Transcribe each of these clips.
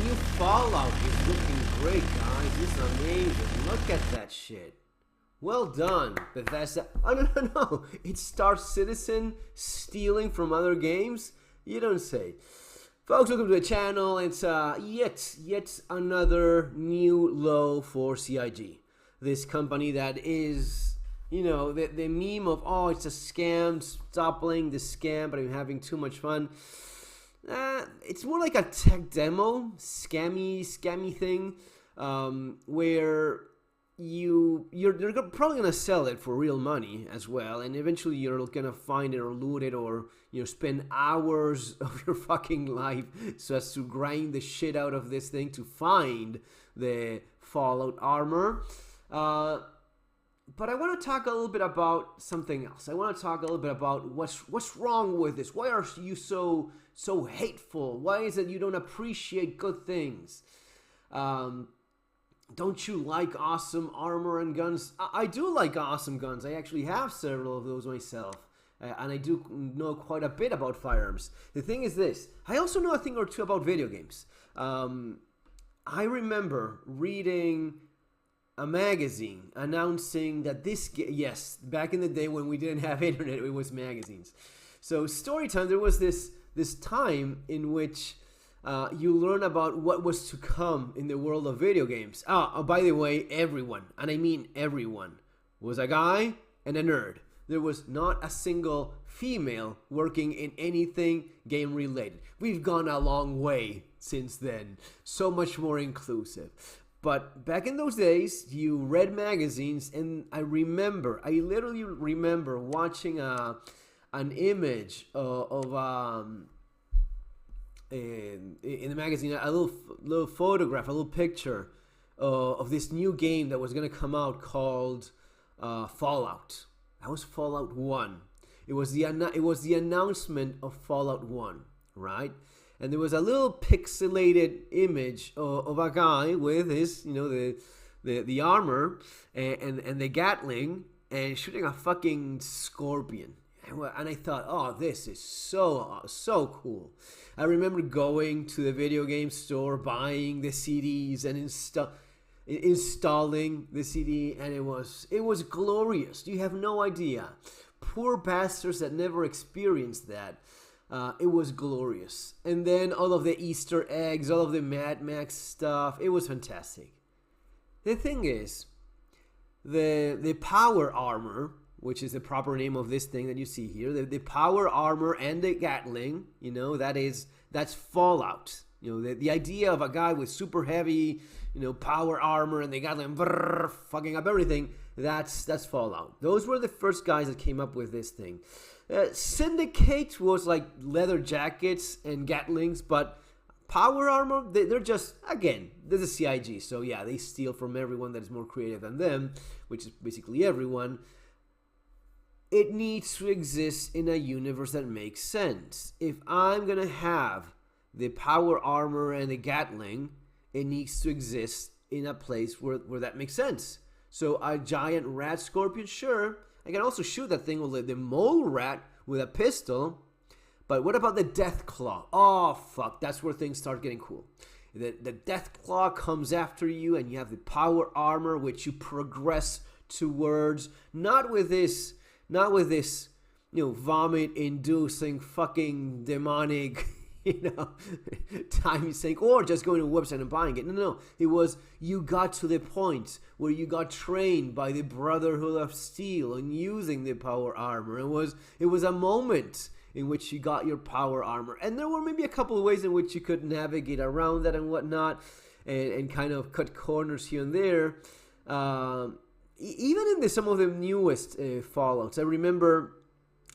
new Fallout is looking great, guys. It's amazing. Look at that shit. Well done, Bethesda. Oh, no. It's Star Citizen stealing from other games? You don't say. Folks, welcome to the channel. It's yet another new low for CIG. This company that is, you know, the meme of, oh, it's a scam, stop playing the scam, but I'm having too much fun. It's more like a tech demo, scammy thing, where you're probably gonna sell it for real money as well, and eventually you're gonna find it or loot it, or spend hours of your fucking life so as to grind the shit out of this thing to find the Fallout armor. But I want to talk a little bit about something else. I want to talk a little bit about what's wrong with this. Why are you so hateful? Why is it you don't appreciate good things? Don't you like awesome armor and guns? I do like awesome guns. I actually have several of those myself. And I do know quite a bit about firearms. The thing is this. I also know a thing or two about video games. I remember reading a magazine announcing that yes, back in the day when we didn't have internet, it was magazines. So story time, there was this time in which you learn about what was to come in the world of video games. Oh, by the way, everyone, and I mean everyone, was a guy and a nerd. There was not a single female working in anything game related. We've gone a long way since then. So much more inclusive. But back in those days, you read magazines, and I literally remember watching an image of in the magazine, a little photograph, a little picture of this new game that was going to come out called Fallout. That was Fallout 1. It was the announcement of Fallout 1, right? And there was a little pixelated image of a guy with his, the armor and the Gatling and shooting a fucking scorpion. And I thought, oh, this is so cool. I remember going to the video game store, buying the CDs and installing the CD, and it was glorious. You have no idea. Poor bastards that never experienced that. It was glorious. And then all of the Easter eggs, all of the Mad Max stuff, it was fantastic. The thing is, the power armor, which is the proper name of this thing that you see here, the power armor and the Gatling, that's Fallout. The idea of a guy with super heavy, power armor and the Gatling fucking up everything, that's Fallout. Those were the first guys that came up with this thing. Syndicate was like leather jackets and Gatlings, but power armor, they're just, again, this is CIG, so yeah, they steal from everyone that is more creative than them, which is basically everyone. It needs to exist in a universe that makes sense. If I'm gonna have the power armor and the Gatling, it needs to exist in a place where that makes sense. So a giant rat scorpion, sure. I can also shoot that thing with the mole rat with a pistol. But what about the death claw? Oh, fuck. That's where things start getting cool. The death claw comes after you, and you have the power armor, which you progress towards. Not with this, vomit-inducing fucking demonic, time sink, or just going to a website and buying it. No. It was, you got to the point where you got trained by the Brotherhood of Steel and using the power armor. It was a moment in which you got your power armor. And there were maybe a couple of ways in which you could navigate around that and whatnot, and kind of cut corners here and there. Even in some of the newest Fallouts, I remember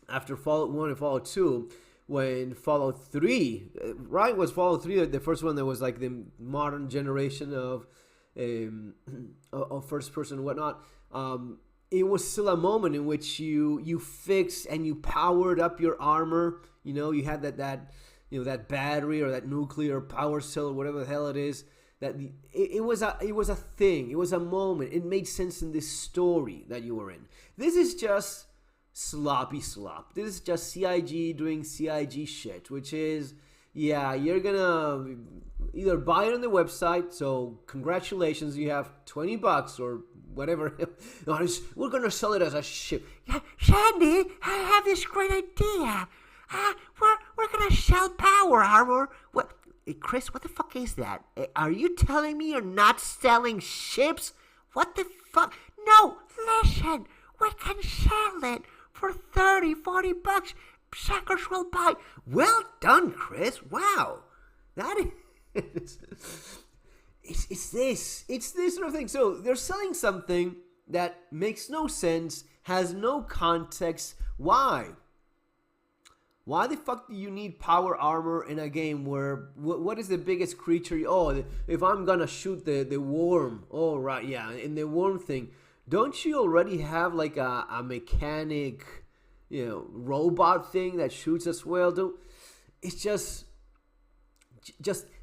after Fallout 1 and Fallout 2, when Fallout 3, right, was Fallout 3 the first one that was like the modern generation of first person and whatnot. It was still a moment in which you fixed and you powered up your armor. You had that battery or that nuclear power cell or whatever the hell it is. It was a thing. It was a moment. It made sense in this story that you were in. This is just sloppy slop. This is just CIG doing CIG shit, which is yeah, you're gonna either buy it on the website. So congratulations, you have $20 or whatever. No, we're gonna sell it as a ship. Yeah, Sandy, I have this great idea. We're gonna sell power armor. What, Chris? What the fuck is that? Are you telling me you're not selling ships? What the fuck? No, listen. We can sell it for $30-40. Suckers will buy. Well done, Chris. Wow, that is. It's this sort of thing. So they're selling something that makes no sense, has no context. Why? Why the fuck do you need power armor in a game where what is the biggest creature? Oh, if I'm gonna shoot the worm. Oh, right, yeah, in the worm thing, don't you already have like a mechanic, robot thing that shoots as well? It's just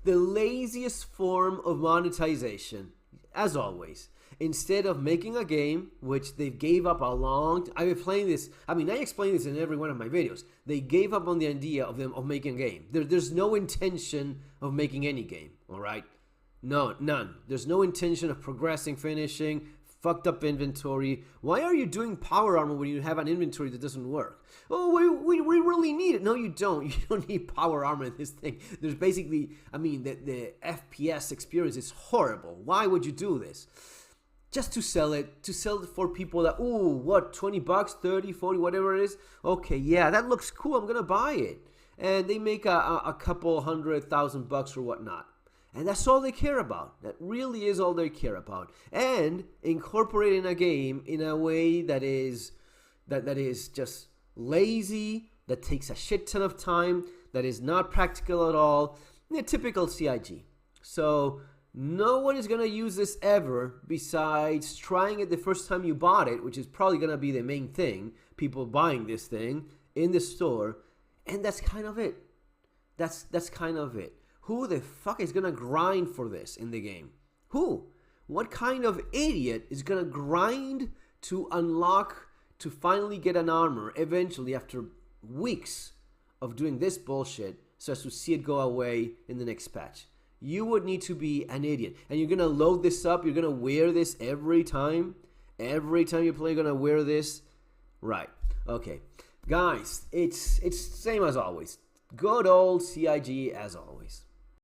the laziest form of monetization, as always. Instead of making a game, which they gave up a long I've been playing this. I mean, I explain this in every one of my videos. They gave up on the idea of making a game. There's no intention of making any game, all right? No, none. There's no intention of progressing, finishing, fucked up inventory. Why are you doing power armor when you have an inventory that doesn't work? Oh, we really need it. No, you don't. You don't need power armor in this thing. There's basically, I mean, the FPS experience is horrible. Why would you do this? Just to sell it for people that, ooh, what, $20, 30, 40, whatever it is. Okay, yeah, that looks cool. I'm gonna buy it. And they make a couple $100,000 or whatnot. And that's all they care about. That really is all they care about. And incorporating a game in a way that is just lazy, that takes a shit ton of time, that is not practical at all. Yeah, typical CIG. So no one is going to use this ever besides trying it the first time you bought it, which is probably going to be the main thing, people buying this thing in the store, and that's kind of it. That's kind of it. Who the fuck is going to grind for this in the game? Who? What kind of idiot is going to grind to unlock, to finally get an armor eventually after weeks of doing this bullshit so as to see it go away in the next patch? You would need to be an idiot. And you're going to load this up. You're going to wear this every time. Every time you play, you're going to wear this. Right. Okay. Guys, it's same as always. Good old CIG as always.